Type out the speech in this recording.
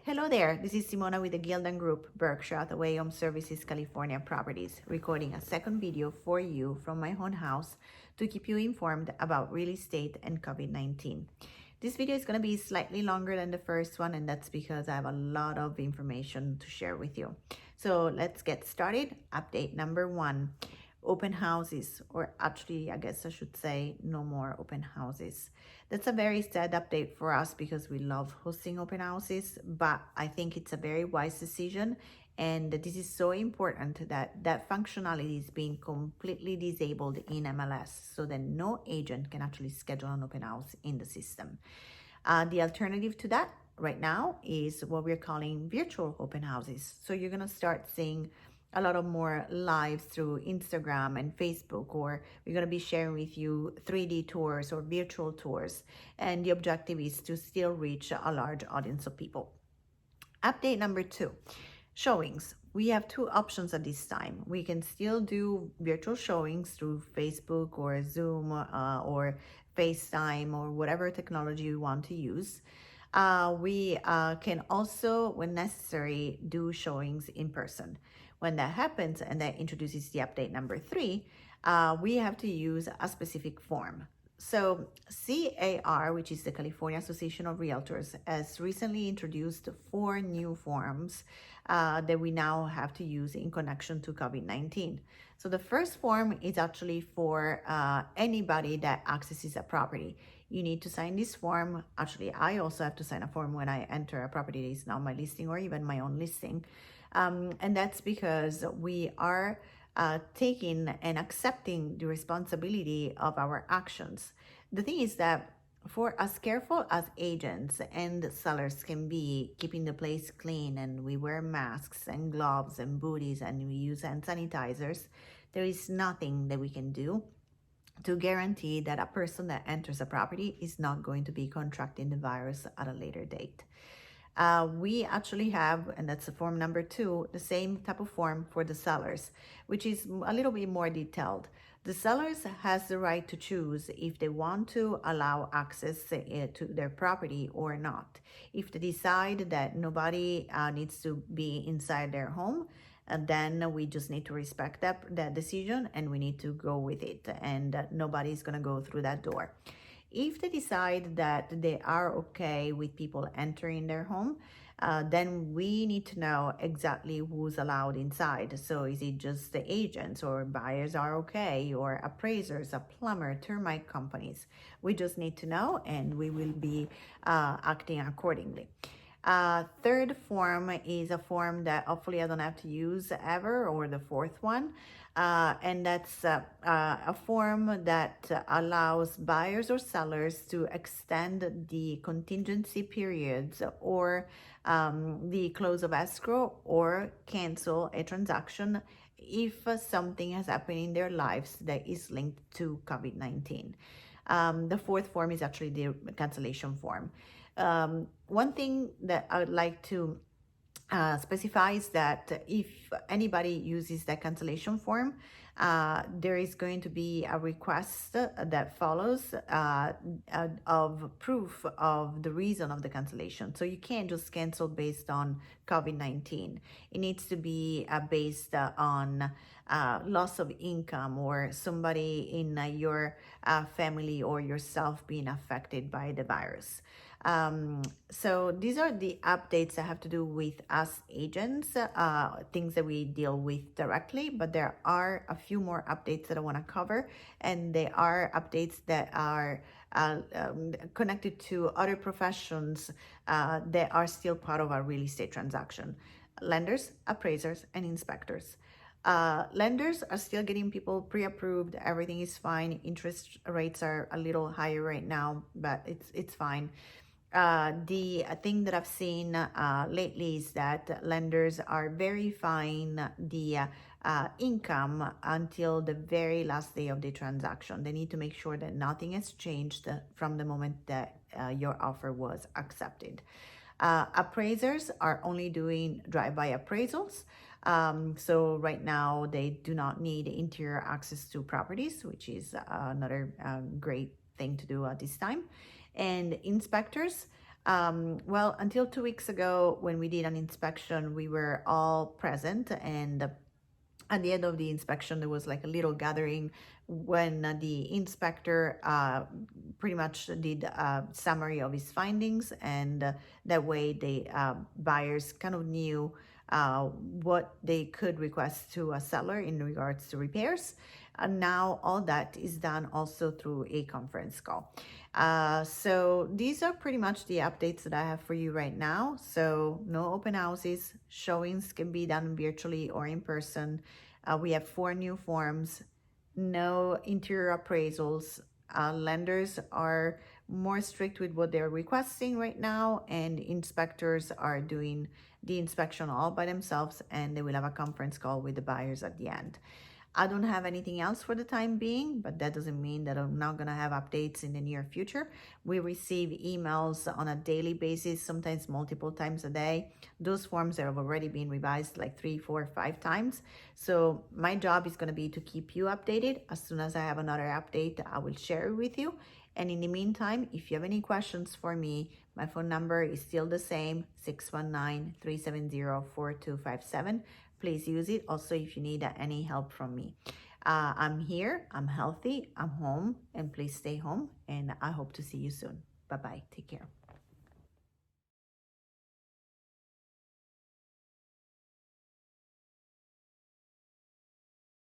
Hello there, this is Simona with the Gyldan Group, Berkshire Hathaway Home Services, California Properties, recording a second video for you from my own house to keep you informed about real estate and COVID-19. This video is going to be slightly longer than the first one, and that's because I have a lot of information to share with you. So let's get started. Update number one. Open houses, or actually I guess I should say no more open houses. That's a very sad update for us because we love hosting open houses, but I think it's a very wise decision, and this is so important that that functionality is being completely disabled in MLS so that no agent can actually schedule an open house in the system. The alternative to that right now is what we're calling virtual open houses. So you're going to start seeing a lot of more lives through Instagram and Facebook, or we're going to be sharing with you 3D tours or virtual tours. And the objective is to still reach a large audience of people. Update number two, showings. We have two options at this time. We can still do virtual showings through Facebook or Zoom or FaceTime or whatever technology you want to use. We can also, when necessary, do showings in person. When that happens, and that introduces the update number three, we have to use a specific form. So CAR, which is the California Association of Realtors, has recently introduced 4 new forms that we now have to use in connection to COVID-19. So the first form is actually for anybody that accesses a property. You need to sign this form. Actually, I also have to sign a form when I enter a property that is not my listing or even my own listing. And that's because we are taking and accepting the responsibility of our actions. The thing is that for as careful as agents and sellers can be keeping the place clean, and we wear masks and gloves and booties and we use hand sanitizers, there is nothing that we can do to guarantee that a person that enters a property is not going to be contracting the virus at a later date. We actually have, and that's the form number 2, the same type of form for the sellers, which is a little bit more detailed. The sellers has the right to choose if they want to allow access to their property or not. If they decide that nobody needs to be inside their home, and then we just need to respect that decision, and we need to go with it, and nobody's going to go through that door. If they decide that they are okay with people entering their home, then we need to know exactly who's allowed inside. So is it just the agents, or buyers are okay, or appraisers, a plumber, termite companies? We just need to know, and we will be acting accordingly. Third form is a form that hopefully I don't have to use ever, or the fourth one. And that's a form that allows buyers or sellers to extend the contingency periods, or the close of escrow, or cancel a transaction if something has happened in their lives that is linked to COVID-19. The fourth form is actually the cancellation form. One thing that I would like to specify is that if anybody uses that cancellation form, there is going to be a request that follows of proof of the reason of the cancellation. So you can't just cancel based on COVID-19. It needs to be based on loss of income, or somebody in your family or yourself being affected by the virus. So these are the updates that have to do with us agents, things that we deal with directly, but there are a few more updates that I want to cover, and they are updates that are connected to other professions that are still part of our real estate transaction: lenders, appraisers, and inspectors. Lenders are still getting people pre-approved. Everything is fine. Interest rates are a little higher right now, but it's fine. The thing that I've seen lately is that lenders are verifying the income until the very last day of the transaction. They need to make sure that nothing has changed from the moment that your offer was accepted. Appraisers are only doing drive-by appraisals. So right now they do not need interior access to properties, which is another great thing to do at this time. And inspectors Well, until 2 weeks ago, when we did an inspection, we were all present, and at the end of the inspection, there was like a little gathering when the inspector pretty much did a summary of his findings, and that way the buyers kind of knew what they could request to a seller in regards to repairs. And now all that is done also through a conference call. So these are pretty much the updates that I have for you right now. So no open houses, showings can be done virtually or in person. We have 4 new forms, no interior appraisals. Lenders are more strict with what they're requesting right now, and inspectors are doing the inspection all by themselves, and they will have a conference call with the buyers at the end. I don't have anything else for the time being, but that doesn't mean that I'm not going to have updates in the near future. We receive emails on a daily basis, sometimes multiple times a day. Those forms have already been revised like 3, 4, 5 times. So my job is going to be to keep you updated. As soon as I have another update, I will share it with you. And in the meantime, if you have any questions for me, my phone number is still the same, 619-370-4257. Please use it. Also, if you need any help from me. I'm here, I'm healthy, I'm home, and please stay home. And I hope to see you soon. Bye-bye. Take care.